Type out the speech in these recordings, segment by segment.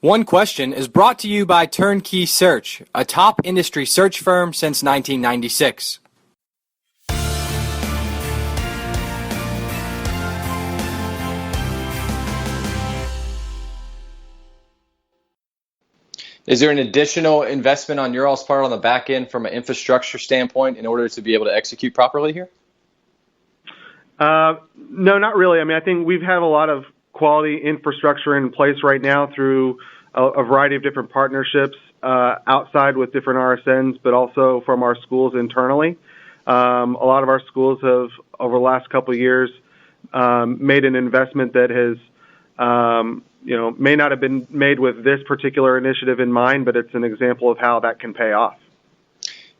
One Question is brought to you by Turnkey Search, a top industry search firm since 1996. Is there an additional investment on your all's part on the back end from an infrastructure standpoint in order to be able to execute properly here? No, not really. I mean, I think we've had a lot of quality infrastructure in place right now through a variety of different partnerships outside with different RSNs, but also from our schools internally. A lot of our schools have, over the last couple of years, made an investment that has, may not have been made with this particular initiative in mind, but it's an example of how that can pay off.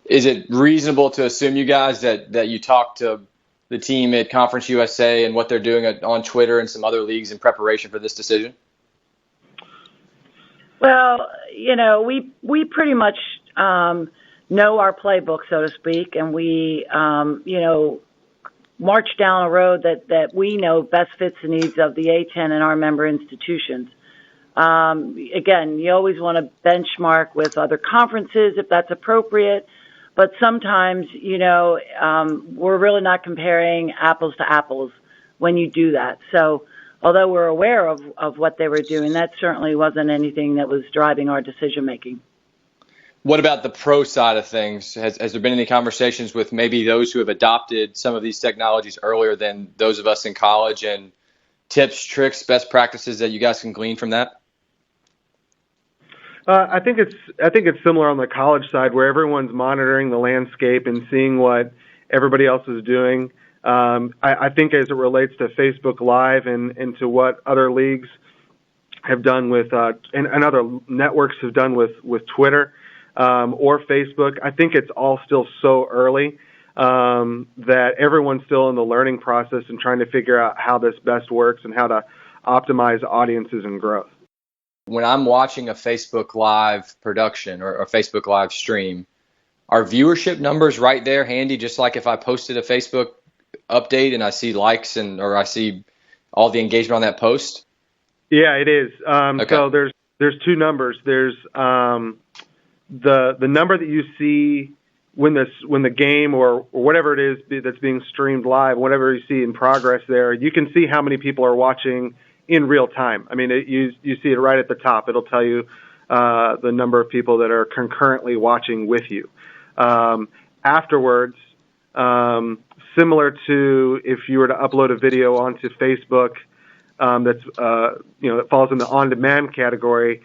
Is it reasonable to assume, you guys, that you talked to the team at Conference USA and what they're doing on Twitter and some other leagues in preparation for this decision? Well, we pretty much know our playbook, so to speak, and we, march down a road that we know best fits the needs of the A-10 and our member institutions. Again, you always want to benchmark with other conferences if that's appropriate, but sometimes, we're really not comparing apples to apples when you do that. So although we're aware of what they were doing, that certainly wasn't anything that was driving our decision making. What about the pro side of things? Has there been any conversations with maybe those who have adopted some of these technologies earlier than those of us in college, and tips, tricks, best practices that you guys can glean from that? I think it's similar on the college side, where everyone's monitoring the landscape and seeing what everybody else is doing. I think as it relates to Facebook Live and to what other leagues have done with and other networks have done with Twitter or Facebook, I think it's all still so early that everyone's still in the learning process and trying to figure out how this best works and how to optimize audiences and growth. When I'm watching a Facebook Live production or a Facebook Live stream, are viewership numbers right there handy, just like if I posted a Facebook update and I see likes or I see all the engagement on that post? Yeah, it is. Okay. So there's two numbers. There's the number that you see when the game or whatever it is that's being streamed live, whatever you see in progress there, you can see how many people are watching in real time. I mean, you see it right at the top. It'll tell you the number of people that are concurrently watching with you. Afterwards, similar to if you were to upload a video onto Facebook that falls in the on-demand category,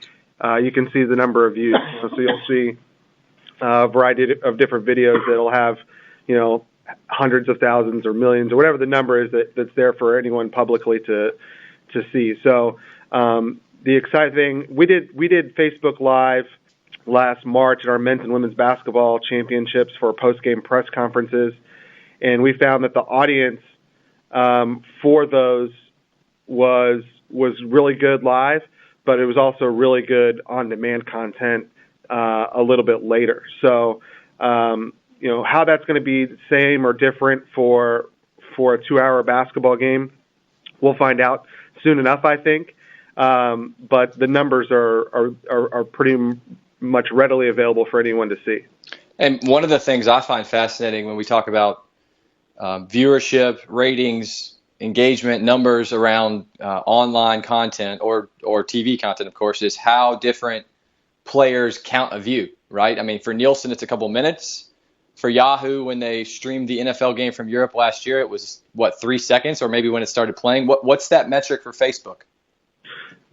you can see the number of views. So you'll see a variety of different videos that'll have, hundreds of thousands or millions or whatever the number is that's there for anyone publicly to see. So the exciting thing, we did Facebook Live last March at our men's and women's basketball championships for post-game press conferences, and we found that the audience for those was really good live, but it was also really good on-demand content a little bit later. So how that's going to be the same or different for a 2-hour basketball game, we'll find out soon enough, I think. But the numbers are pretty much readily available for anyone to see. And one of the things I find fascinating when we talk about viewership, ratings, engagement, numbers around online content or TV content, of course, is how different players count a view, right? I mean, for Nielsen, it's a couple minutes. For Yahoo, when they streamed the NFL game from Europe last year, it was, 3 seconds, or maybe when it started playing? What's that metric for Facebook?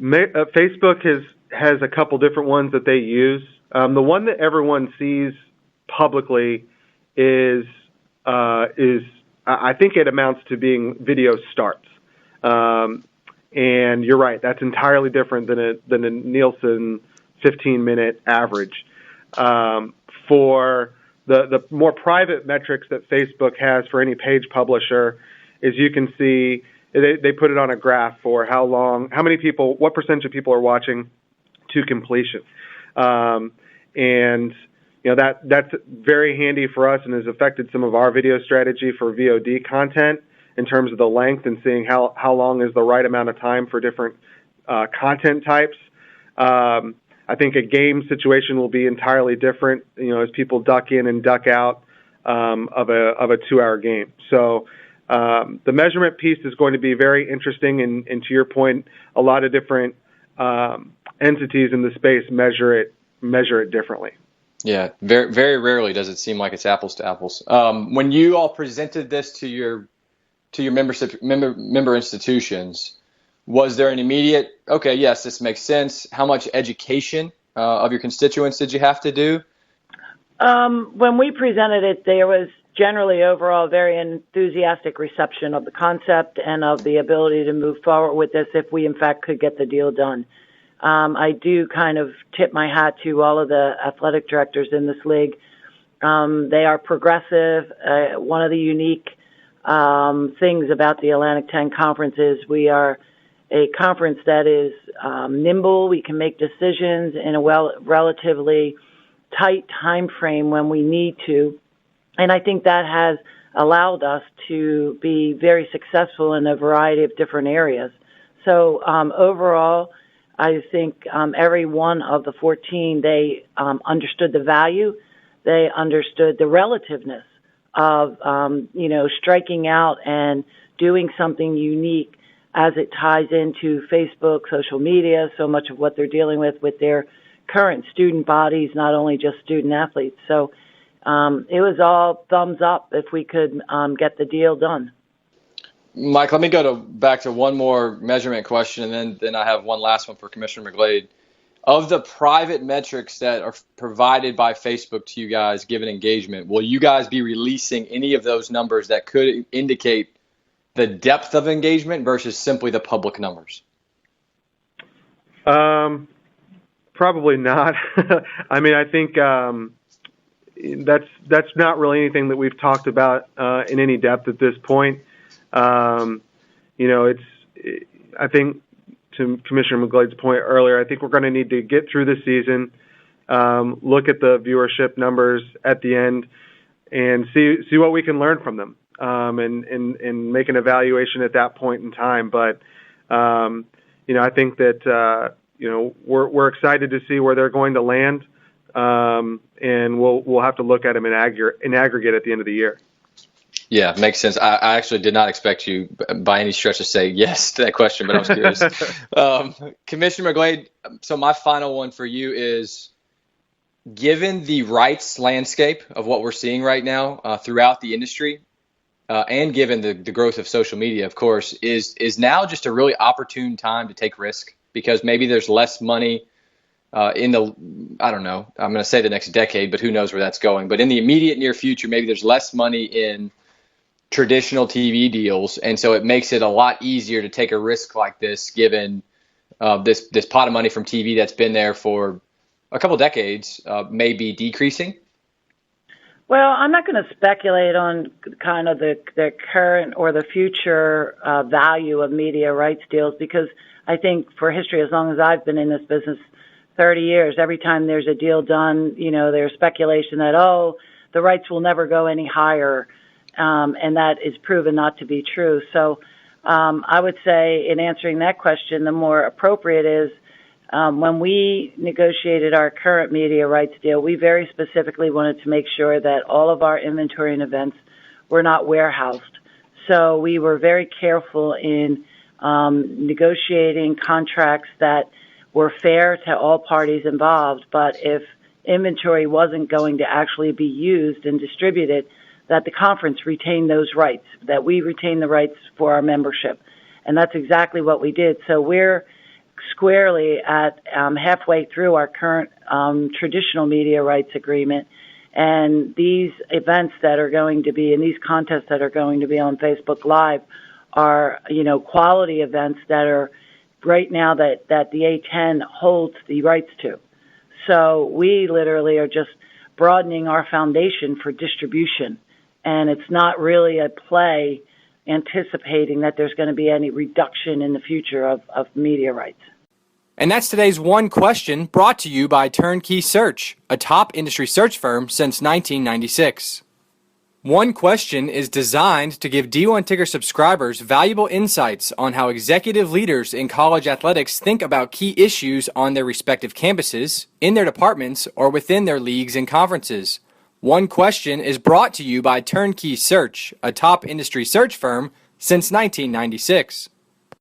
Facebook has a couple different ones that they use. The one that everyone sees publicly is I think it amounts to being video starts. And you're right, that's entirely different than a Nielsen 15-minute average. For the more private metrics that Facebook has for any page publisher is you can see they put it on a graph for what percentage of people are watching to completion. And that's very handy for us and has affected some of our video strategy for VOD content in terms of the length and seeing how long is the right amount of time for different content types. I think a game situation will be entirely different, as people duck in and duck out of a 2-hour game. So the measurement piece is going to be very interesting, and to your point, a lot of different entities in the space measure it differently. Yeah, very very rarely does it seem like it's apples to apples. When you all presented this to your member institutions, was there an immediate, okay, yes, this makes sense? How much education of your constituents did you have to do? When we presented it, there was generally overall very enthusiastic reception of the concept and of the ability to move forward with this if we in fact could get the deal done. I do kind of tip my hat to all of the athletic directors in this league. They are progressive. One of the unique things about the Atlantic 10 Conference is we are a conference that is nimble. We can make decisions in a relatively tight time frame when we need to. And I think that has allowed us to be very successful in a variety of different areas. So overall, I think every one of the 14, they understood the value. They understood the relativeness of, striking out and doing something unique as it ties into Facebook, social media, so much of what they're dealing with their current student bodies, not only just student athletes. So it was all thumbs up if we could get the deal done. Mike, let me go back to one more measurement question, and then I have one last one for Commissioner McGlade. Of the private metrics that are provided by Facebook to you guys, given engagement, will you guys be releasing any of those numbers that could indicate the depth of engagement versus simply the public numbers? Probably not. I mean, I think that's not really anything that we've talked about in any depth at this point. I think to Commissioner McGlade's point earlier, I think we're going to need to get through the season, look at the viewership numbers at the end, and see what we can learn from them, and make an evaluation at that point in time. But I think that we're excited to see where they're going to land, and we'll have to look at them in aggregate at the end of the year. Yeah, makes sense. I actually did not expect you by any stretch to say yes to that question, but I was curious. Commissioner McGlade, so my final one for you is, given the rights landscape of what we're seeing right now throughout the industry, and given the growth of social media, of course, is now just a really opportune time to take risk, because maybe there's less money in the, I don't know, I'm going to say the next decade, but who knows where that's going. But in the immediate near future, maybe there's less money in traditional TV deals, and so it makes it a lot easier to take a risk like this, given this pot of money from TV that's been there for a couple decades may be decreasing. Well, I'm not going to speculate on kind of the current or the future value of media rights deals, because I think for history, as long as I've been in this business, 30 years, every time there's a deal done, there's speculation that, the rights will never go any higher. And that is proven not to be true. So I would say in answering that question, the more appropriate is when we negotiated our current media rights deal, we very specifically wanted to make sure that all of our inventory and events were not warehoused. So we were very careful in negotiating contracts that were fair to all parties involved. But if inventory wasn't going to actually be used and distributed, that the conference retain those rights, that we retain the rights for our membership. And that's exactly what we did. So we're squarely at halfway through our current traditional media rights agreement. And these events that are going to be, and these contests that are going to be on Facebook Live are, quality events that are right now that the A10 holds the rights to. So we literally are just broadening our foundation for distribution. And it's not really a play anticipating that there's going to be any reduction in the future of media rights. And that's today's one question, brought to you by Turnkey Search, a top industry search firm since 1996. One Question is designed to give D1 Ticker subscribers valuable insights on how executive leaders in college athletics think about key issues on their respective campuses, in their departments, or within their leagues and conferences. One Question is brought to you by Turnkey Search, a top industry search firm since 1996.